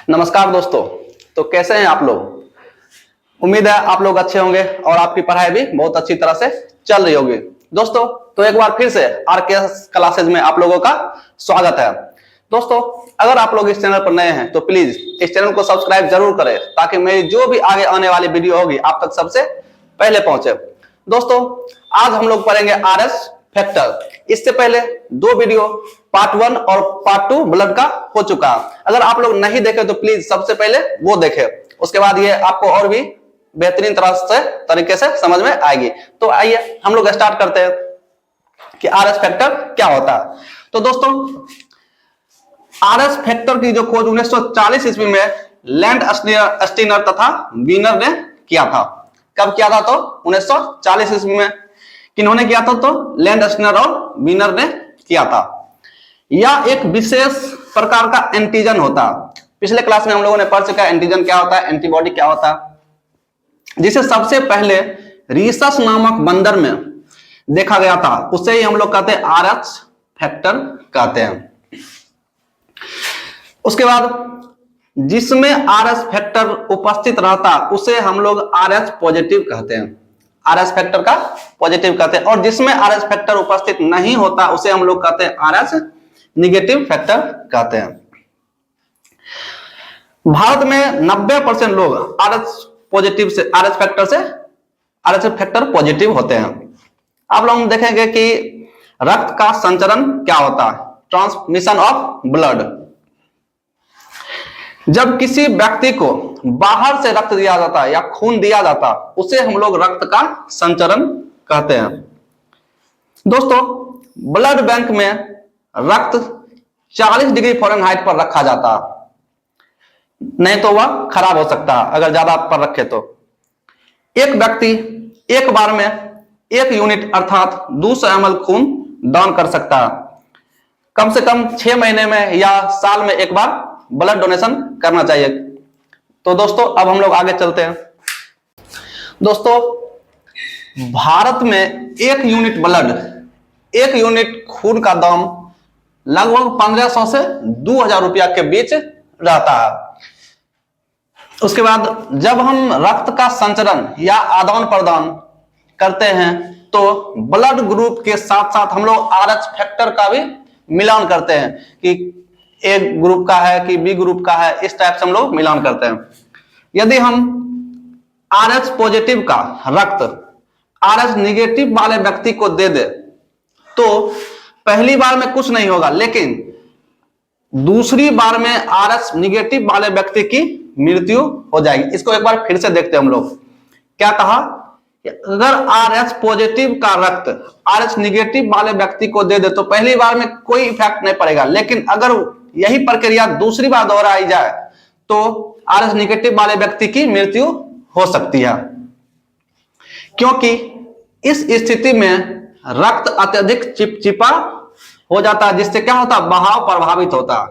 नमस्कार दोस्तों। तो कैसे हैं आप लोग। उम्मीद है आप लोग अच्छे होंगे और आपकी पढ़ाई भी बहुत अच्छी तरह से चल रही होगी। दोस्तों तो एक बार फिर से आरकेएस क्लासेज में आप लोगों का स्वागत है। दोस्तों अगर आप लोग इस चैनल पर नए हैं तो प्लीज इस चैनल को सब्सक्राइब जरूर करें ताकि मेरी जो भी आगे आने वाली वीडियो होगी आप तक सबसे पहले पहुंचे। दोस्तों आज हम लोग पढ़ेंगे आरएस फैक्टर। इससे पहले दो वीडियो पार्ट 1 और पार्ट 2 ब्लड का हो चुका है। अगर आप लोग नहीं देखे तो प्लीज सबसे पहले वो देखें, उसके बाद ये आपको और भी बेहतरीन तरीके से समझ में आएगी। तो आइए हम लोग स्टार्ट करते हैं कि आरएस फैक्टर क्या होता है। तो दोस्तों आरएस फैक्टर की जो खोज 1940 ईस्वी में लैंड स्टीनर तथा वीनर ने किया था। कब किया था? तो 1940 ईस्वी में। किन्होंने किया था? तो लैंड स्टीनर और वीनर ने किया था। यह एक विशेष प्रकार का एंटीजन होता है। पिछले क्लास में हम लोगों ने पढ़ चुका है एंटीजन क्या होता है, एंटीबॉडी क्या होता है। जिसे सबसे पहले रीसस नामक बंदर में देखा गया था, उसे ही हम लोग कहते हैं आरएस फैक्टर कहते हैं। उसके बाद जिसमें आरएस फैक्टर उपस्थित रहता उसे हम लोग आरएस पॉजिटिव कहते हैं, आरएस फैक्टर का पॉजिटिव कहते हैं। और जिसमें आरएस फैक्टर उपस्थित नहीं होता उसे हम लोग कहते हैं आरएस निगेटिव फैक्टर कहते हैं। भारत में 90% लोग आरएस फैक्टर पॉजिटिव होते हैं। आप लोग देखेंगे कि रक्त का संचरण क्या होता है, ट्रांसमिशन ऑफ ब्लड। जब किसी व्यक्ति को बाहर से रक्त दिया जाता है या खून दिया जाता है उसे हम लोग रक्त का संचरण कहते हैं। दोस्तों ब्लड बैंक में रक्त 40 डिग्री फ़ारेनहाइट पर रखा जाता है, नहीं तो वह खराब हो सकता है अगर ज्यादा पर रखे तो। एक व्यक्ति एक बार में 1 यूनिट अर्थात 200 ml खून दान कर सकता है। कम से कम 6 महीने में या साल में एक बार ब्लड डोनेशन करना चाहिए। तो दोस्तों अब हम लोग आगे चलते हैं। दोस्तों भारत में 1 यूनिट ब्लड, 1 यूनिट खून का दाम लगभग 1500 से 2000 रुपया के बीच रहता है। उसके बाद जब हम रक्त का संचरण या आदान प्रदान करते हैं तो ब्लड ग्रुप के साथ साथ हम लोग आरएच फैक्टर का भी मिलान करते हैं कि ए ग्रुप का है कि बी ग्रुप का है, इस टाइप से हम लोग मिलान करते हैं। यदि हम आरएच पॉजिटिव का रक्त आरएच निगेटिव वाले व्यक्ति को दे दे तो पहली बार में कुछ नहीं होगा, लेकिन दूसरी बार में आरएच निगेटिव वाले व्यक्ति की मृत्यु हो जाएगी। इसको एक बार फिर से देखते हैं हम लोग। क्या कहा? अगर आरएच पॉजिटिव का रक्त आरएच निगेटिव वाले व्यक्ति को दे दे तो पहली बार में कोई इफेक्ट नहीं पड़ेगा, लेकिन अगर यही प्रक्रिया दूसरी बार दोहराई जाए तो आरएच निगेटिव वाले व्यक्ति की मृत्यु हो सकती है, क्योंकि इस स्थिति में रक्त अत्यधिक चिपचिपा हो जाता है, जिससे क्या होता है, बहाव प्रभावित होता है।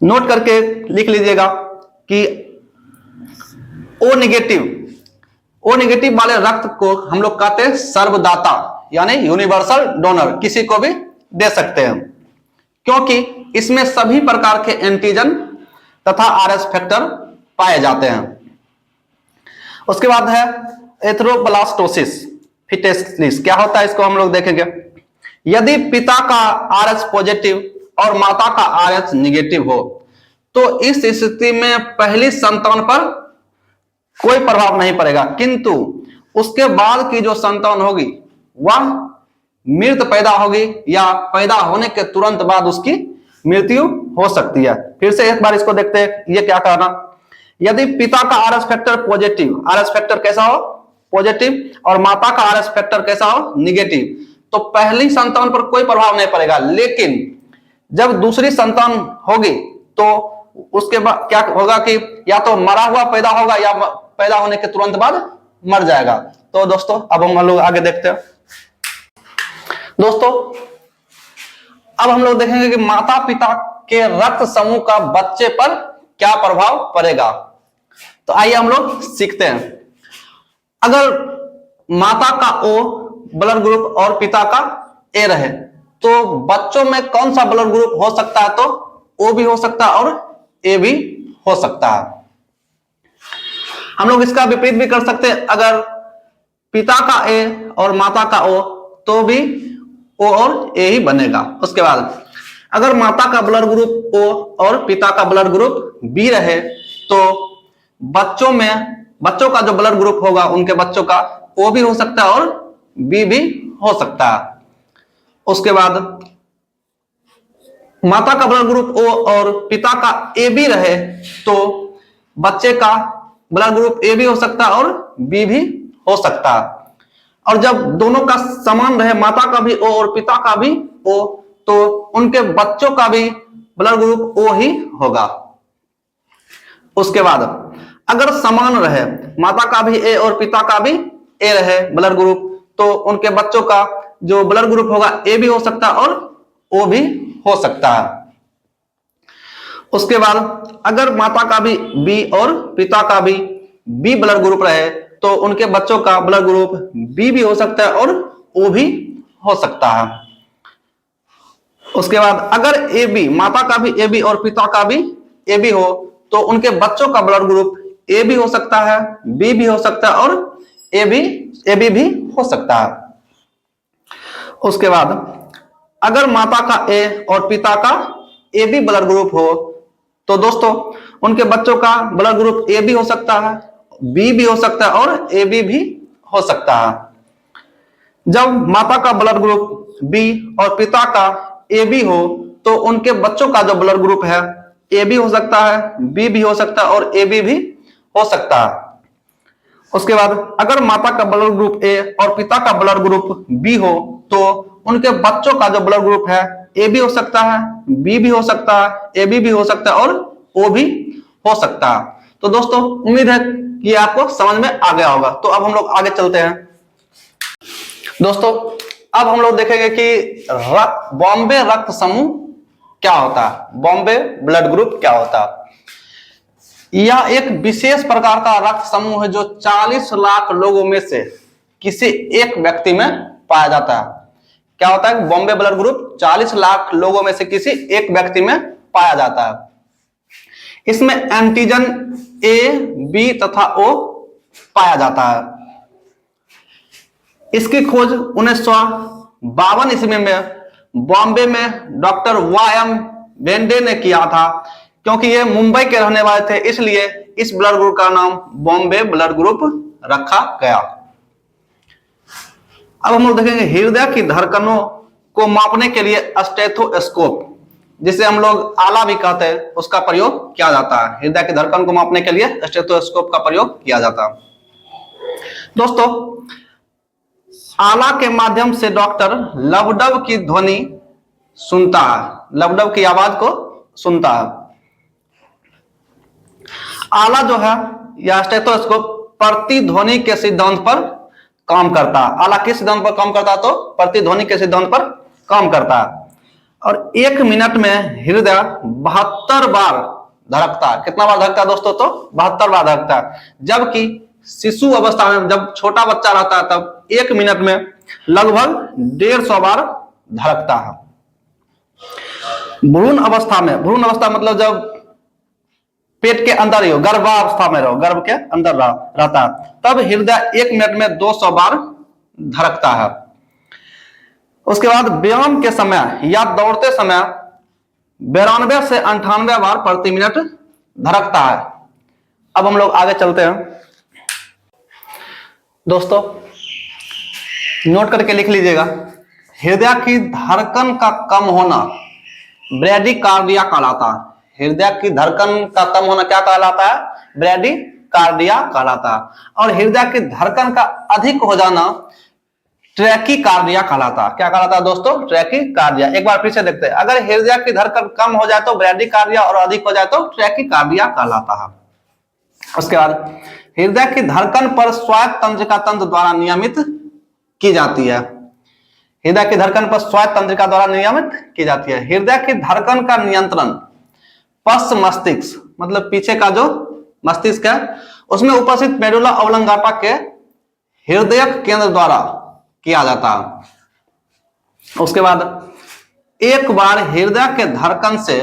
नोट करके लिख लीजिएगा कि ओ नेगेटिव वाले रक्त को हम लोग कहते हैं सर्वदाता यानी यूनिवर्सल डोनर, किसी को भी दे सकते हैं, क्योंकि इसमें सभी प्रकार के एंटीजन तथा आरएस फैक्टर पाए जाते हैं। उसके बाद है एथेरोब्लास्टोसिस फिटेलिस। क्या होता है इसको हम लोग देखेंगे। यदि पिता का आरएच पॉजिटिव और माता का आरएच निगेटिव हो तो इस स्थिति में पहली संतान पर कोई प्रभाव नहीं पड़ेगा, किंतु उसके बाद की जो संतान होगी वह मृत पैदा होगी या पैदा होने के तुरंत बाद उसकी मृत्यु हो सकती है। फिर से एक बार इसको देखते हैं, ये क्या कहना। यदि पिता का RH factor positive, RH factor कैसा हो, पॉजिटिव, और माता का आरएच फैक्टर कैसा हो, निगेटिव, तो पहली संतान पर कोई प्रभाव नहीं पड़ेगा, लेकिन जब दूसरी संतान होगी तो उसके बाद क्या होगा कि या तो मरा हुआ पैदा होगा या पैदा होने के तुरंत बाद मर जाएगा। तो दोस्तों अब हम लोग आगे देखते हैं। दोस्तों अब हम लोग देखेंगे कि माता पिता के रक्त समूह का बच्चे पर क्या प्रभाव पड़ेगा। तो आइए हम लोग सीखते हैं। अगर माता का ओ ब्लड ग्रुप और पिता का ए रहे तो बच्चों में कौन सा ब्लड ग्रुप हो सकता है? तो ओ भी हो सकता है और ए भी हो सकता है। हम लोग इसका विपरीत भी कर सकते हैं, अगर पिता का ए और माता का ओ तो भी ओ और ए ही बनेगा। उसके बाद अगर माता का ब्लड ग्रुप ओ और पिता का ब्लड ग्रुप बी रहे तो बच्चों का जो ब्लड ग्रुप होगा उनके बच्चों का ओ भी हो सकता है और बी भी हो सकता है। उसके बाद माता का ब्लड ग्रुप ओ और पिता का ए बी रहे तो बच्चे का ब्लड ग्रुप ए भी हो सकता है और बी भी हो सकता है। और जब दोनों का समान रहे, माता का भी ओ और पिता का भी ओ, तो उनके बच्चों का भी ब्लड ग्रुप ओ ही होगा। उसके बाद अगर समान रहे, माता का भी ए और पिता का भी ए रहे ब्लड ग्रुप, तो उनके बच्चों का जो ब्लड ग्रुप होगा ए भी हो सकता है और ओ भी हो सकता है। उसके बाद अगर माता का भी बी और पिता का भी बी ब्लड ग्रुप रहे तो उनके बच्चों का ब्लड ग्रुप बी भी हो सकता है और ओ भी हो सकता है। उसके बाद अगर ए बी, माता का भी ए बी और पिता का भी ए बी हो तो उनके बच्चों का ब्लड ग्रुप ए भी हो सकता है, बी भी हो सकता है और ए बी भी हो सकता है। उसके बाद अगर माता का ए और पिता का ए बी ब्लड ग्रुप हो तो दोस्तों उनके बच्चों का ब्लड ग्रुप ए भी हो सकता है, बी भी हो सकता है और ए बी भी हो सकता है। जब माता का ब्लड ग्रुप बी और पिता का ए बी हो तो उनके बच्चों का जो ब्लड ग्रुप है ए भी हो सकता है, बी भी हो सकता है और ए बी भी हो सकता है। उसके बाद अगर माता का ब्लड ग्रुप ए और पिता का ब्लड ग्रुप बी हो तो उनके बच्चों का जो ब्लड ग्रुप है ए भी हो सकता है, बी भी हो सकता है, ए बी भी हो सकता है और ओ भी हो सकता है। तो दोस्तों उम्मीद है कि आपको समझ में आ गया होगा। तो अब हम लोग आगे चलते हैं। दोस्तों अब हम लोग देखेंगे कि बॉम्बे रक्त समूह क्या होता है, बॉम्बे ब्लड ग्रुप क्या होता है। यह एक विशेष प्रकार का रक्त समूह है जो 40 लाख लोगों में से किसी एक व्यक्ति में पाया जाता है। क्या होता है बॉम्बे ब्लड ग्रुप? 40 लाख लोगों में से किसी एक व्यक्ति में पाया जाता है। इसमें एंटीजन ए, बी तथा ओ पाया जाता है। इसकी खोज 1952 ईस्वी में बॉम्बे में डॉक्टर वायम वेंडे ने किया था। क्योंकि ये मुंबई के रहने वाले थे इसलिए इस ब्लड ग्रुप का नाम बॉम्बे ब्लड ग्रुप रखा गया। अब हम लोग देखेंगे हृदय की धड़कनों को मापने के लिए स्टेथोस्कोप, जिसे हम लोग आला भी कहते हैं, उसका प्रयोग किया जाता है। हृदय की धड़कन को मापने के लिए स्टेथोस्कोप का प्रयोग किया जाता है। दोस्तों आला के माध्यम से डॉक्टर लबडब की ध्वनि सुनता है, लबडब की आवाज को सुनता है। आला जो है या स्टेथोस्कोप प्रतिध्वनि के सिद्धांत पर काम करता है। आला किस सिद्धांत पर काम करता है? तो प्रतिध्वनि के सिद्धांत पर काम करता है। और 1 मिनट में हृदय 72 बार धड़कता है। कितना बार धड़कता है दोस्तों? तो 72 बार धड़कता है। जबकि शिशु अवस्था में जब छोटा बच्चा रहता है तब 1 मिनट में लगभग 150 बार धड़कता है। भ्रूण अवस्था में, भ्रूण अवस्था मतलब जब पेट के अंदर ही हो, गर्भावस्था में रहो, गर्भ के अंदर रहता है, तब हृदय 1 मिनट में 200 बार धड़कता है। उसके बाद व्यायाम के समय या दौड़ते समय 92 से 98 बार प्रति मिनट धड़कता है। अब हम लोग आगे चलते हैं। दोस्तों नोट करके लिख लीजिएगा, हृदय की धड़कन का कम होना ब्रैडीकार्डिया कहलाता है। हृदय की धड़कन का कम होना क्या कहलाता है? ब्रैडीकार्डिया कहलाता है। और हृदय की धड़कन का अधिक हो जाना ट्रैकीकार्डिया कहलाता है। क्या कहलाता है दोस्तों? ट्रैकीकार्डिया। एक बार फिर से देखते हैं, अगर हृदय की धड़कन कम हो जाए तो ब्रैडीकार्डिया और अधिक हो जाए तो ट्रैकीकार्डिया कहलाता है। उसके बाद हृदय की धड़कन पर स्वायत्त तंत्रिका तंत्र द्वारा नियमित की जाती है। हृदय की धड़कन पर स्वायत्त तंत्रिका द्वारा नियमित की जाती है। हृदय की धड़कन का नियंत्रण पश्च मस्तिष्क मतलब पीछे का जो मस्तिष्क है उसमें उपस्थित मेडुला ऑब्लंगाटा के हृदय केंद्र द्वारा किया जाता है। उसके बाद एक बार हृदय के धड़कन से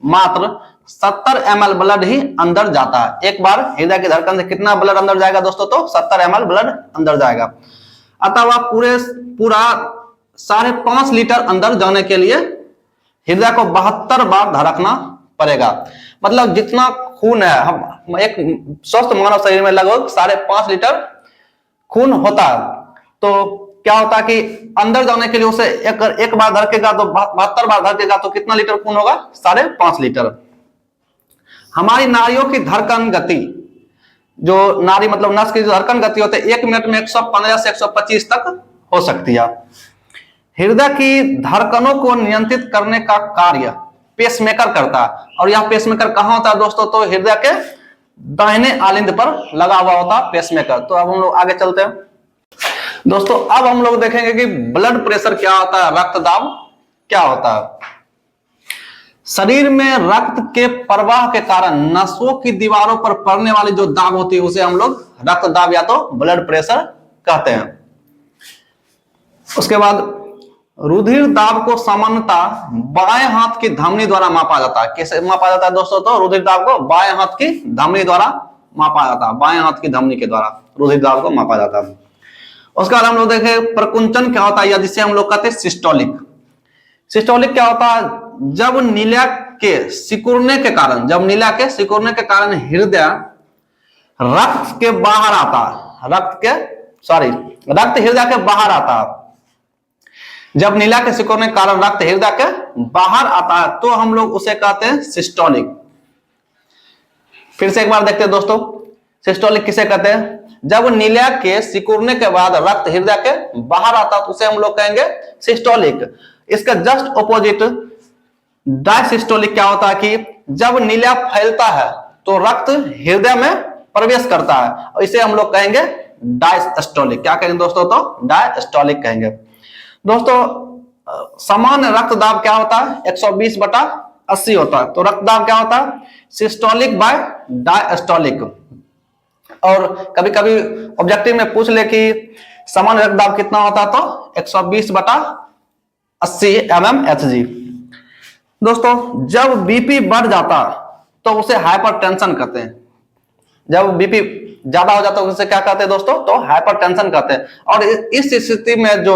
मात्र 70 ml ब्लड ही अंदर जाता है। एक बार हृदय की धड़कन से कितना ब्लड अंदर जाएगा दोस्तों? तो 70 ml ब्लड अंदर जाएगा। अतः वह पूरा 5.5 लीटर अंदर जाने के लिए हृदय को 72 बार धड़कना पड़ेगा। मतलब जितना खून है, हम एक स्वस्थ मानव शरीर में लगभग 5.5 लीटर खून होता है। तो क्या होता है कि अंदर जाने के लिए उसे एक बार धड़केगा तो 72 बार धड़केगा तो कितना लीटर खून होगा? 5.5 लीटर। हमारी नाड़ियों की धड़कन गति, जो नाड़ी मतलब नस की जो धड़कन गति होती है 1 मिनट में 115 से 125 तक हो सकती है। हृदय की धड़कनों को नियंत्रित करने का कार्य पेसमेकर करता है। और यह पेसमेकर कहां होता है दोस्तों? तो हृदय के दाहिने आलिंद पर लगा हुआ होता है पेसमेकर। तो अब हम लोग आगे चलते हैं दोस्तों। अब हम लोग देखेंगे कि ब्लड प्रेशर क्या होता है, रक्तदाब क्या होता है। शरीर में रक्त के प्रवाह के कारण नसों की दीवारों पर पड़ने वाली जो दाब होती है उसे हम लोग रक्तदाब या तो ब्लड प्रेशर कहते हैं। उसके बाद रुधिर दाब को सामान्यतः बाएं हाथ की धमनी द्वारा मापा जाता है। कैसे मापा जाता है दोस्तों? तो रुधिर दाब को बाएं हाथ की धमनी द्वारा मापा जाता है। बाएं हाथ की धमनी के द्वारा रुधिर दाब को मापा जाता है। उसके बाद हम लोग देखें प्रकुंचन क्या होता है, या जिसे हम लोग कहते हैं सिस्टोलिक। सिस्टोलिक क्या होता है? जब नीला के सिकुड़ने के कारण हृदय रक्त के बाहर आता है, रक्त हृदय के बाहर आता है। जब नीला के सिकुड़ने के कारण रक्त हृदय के बाहर आता है तो हम लोग उसे कहते हैं सिस्टोलिक। फिर से एक बार देखते हैं दोस्तों, सिस्टोलिक किसे कहते हैं? जब नीला के सिकुड़ने के बाद रक्त हृदय के बाहर आता है तो उसे हम लोग कहेंगे सिस्टोलिक। इसका जस्ट ऑपोजिट डायसिस्टोलिक क्या होता है कि जब नीला फैलता है तो रक्त हृदय में प्रवेश करता है और इसे हम लोग कहेंगे डायस्टोलिक। क्या कहेंगे दोस्तों? तो डायस्टोलिक कहेंगे। दोस्तों सामान्य रक्तदाब क्या होता है? 120/80 होता है। तो रक्तदाब क्या होता है? Systolic by diastolic. और कभी कभी ऑब्जेक्टिव में पूछ ले कि सामान्य रक्तदाब कितना होता है, तो 120/80 mmHg। दोस्तों जब बीपी बढ़ जाता तो उसे हाइपरटेंशन कहते हैं। जब बीपी ज्यादा हो जाता है उसे क्या कहते हैं दोस्तों? तो हाइपरटेंशन कहते हैं। और इस स्थिति में जो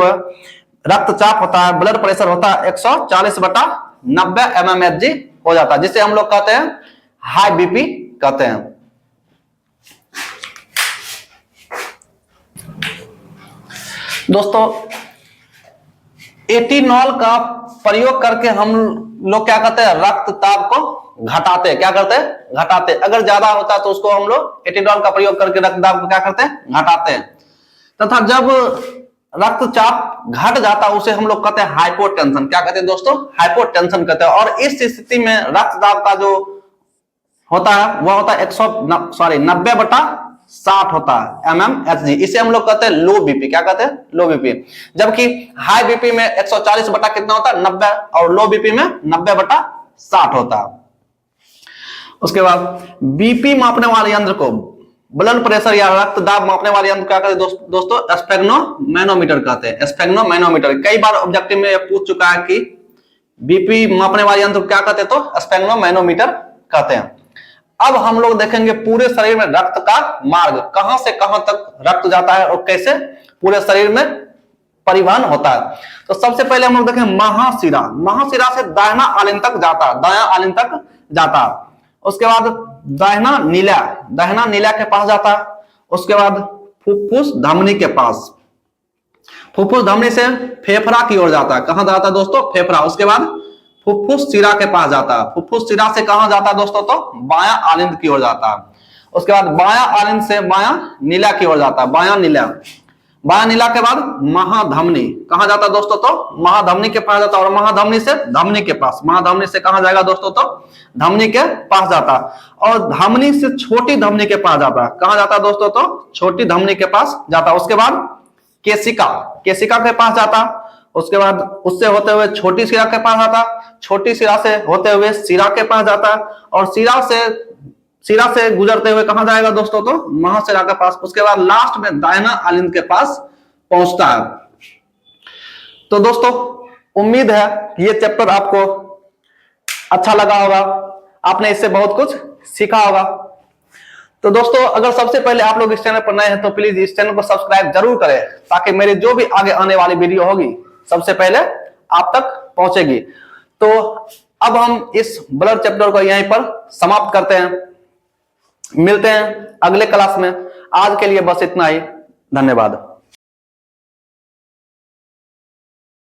रक्तचाप होता है, ब्लड प्रेशर होता है 140/90 mmHg हो जाता है, जिसे हम लोग कहते हैं हाई बीपी कहते हैं। दोस्तों एटिनॉल का प्रयोग करके हम लोग क्या करते हैं? रक्तचाप को घटाते हैं। क्या करते हैं? घटाते हैं। अगर ज्यादा होता है तो उसको हम लोग एटिनॉल का प्रयोग करके रक्तदाब को क्या करते हैं? घटाते हैं। तथा जब रक्तचाप घट जाता है उसे हम लोग कहते हैं हाइपोटेंशन। क्या कहते हैं दोस्तों? हाइपोटेंशन कहते हैं। और इस स्थिति में रक्तदाब का जो होता है वह होता है 90/60 होता है mmHg। इसे हम लोग कहते हैं लो बीपी। क्या कहते हैं? लो बीपी। जबकि हाई बीपी में 140 बटा कितना होता है? 90। और लो बीपी में 90/60 होता है। उसके बाद बीपी मापने वाले यंत्र को ब्लड प्रेशर या रक्तदाब मापने वाले यंत्र क्या कहते हैं दोस्तों? स्फेग्नोमैनोमीटर कहते हैं। स्फेग्नोमैनोमीटर कई बार ऑब्जेक्टिव में पूछ चुका है कि बीपी मापने वाले यंत्र क्या कहते हैं? तो स्फेग्नोमैनोमीटर कहते हैं। अब हम लोग देखेंगे पूरे शरीर में रक्त का मार्ग, कहां से कहां तक रक्त जाता है और कैसे पूरे शरीर में परिवहन होता है। तो सबसे पहले हम लोग देखें महाशिरा। महाशिरा से दाहिना आलिंद तक जाता है, दायां आलिंद तक जाता है। उसके बाद दाहिना नीला के पास जाता है। उसके बाद फुफ्फुस धमनी के पास, फुफ्फुस धमनी से फेफड़ा की ओर जाता है। कहां जाता है दोस्तों? फेफड़ा। उसके बाद फुफ्फुस शिरा के पास जाता है। फुफ्फुस शिरा से कहां जाता है दोस्तों? तो बायां आलिंद की ओर जाता है। उसके बाद बायां आलिंद से बायां नीला की ओर जाता है, बायां नीला के बाद महाधमनी कहां जाता है दोस्तों? तो महाधमनी के पास जाता है। और महाधमनी से धमनी के पास, महाधमनी से कहां जाएगा दोस्तों? तो धमनी के पास जाता है। और धमनी से छोटी धमनी के पास जाता है। कहां जाता है दोस्तों? तो छोटी धमनी के पास जाता है। उसके बाद केशिका के पास जाता। उसके बाद उससे होते हुए छोटी शिरा के पास आता, छोटी शिरा से होते हुए शिरा के पास जाता, और शिरा से गुजरते हुए कहां जाएगा दोस्तों? तो महाशिरा के पास। उसके बाद लास्ट में दाहिना आलिंद के पास पहुंचता है। तो दोस्तों उम्मीद है ये चैप्टर आपको अच्छा लगा होगा। आपने इससे बहुत कुछ सीखा होगा। तो दोस्तों, अगर सबसे पहले आप लोग इस चैनल पर नए हैं तो प्लीज इस चैनल को सब्सक्राइब जरूर करें, ताकि मेरी जो भी आगे आने वाली वीडियो होगी सबसे पहले आप तक पहुंचेगी। तो अब हम इस ब्लड चैप्टर को यहीं पर समाप्त करते हैं। मिलते हैं अगले क्लास में। आज के लिए बस इतना ही। धन्यवाद।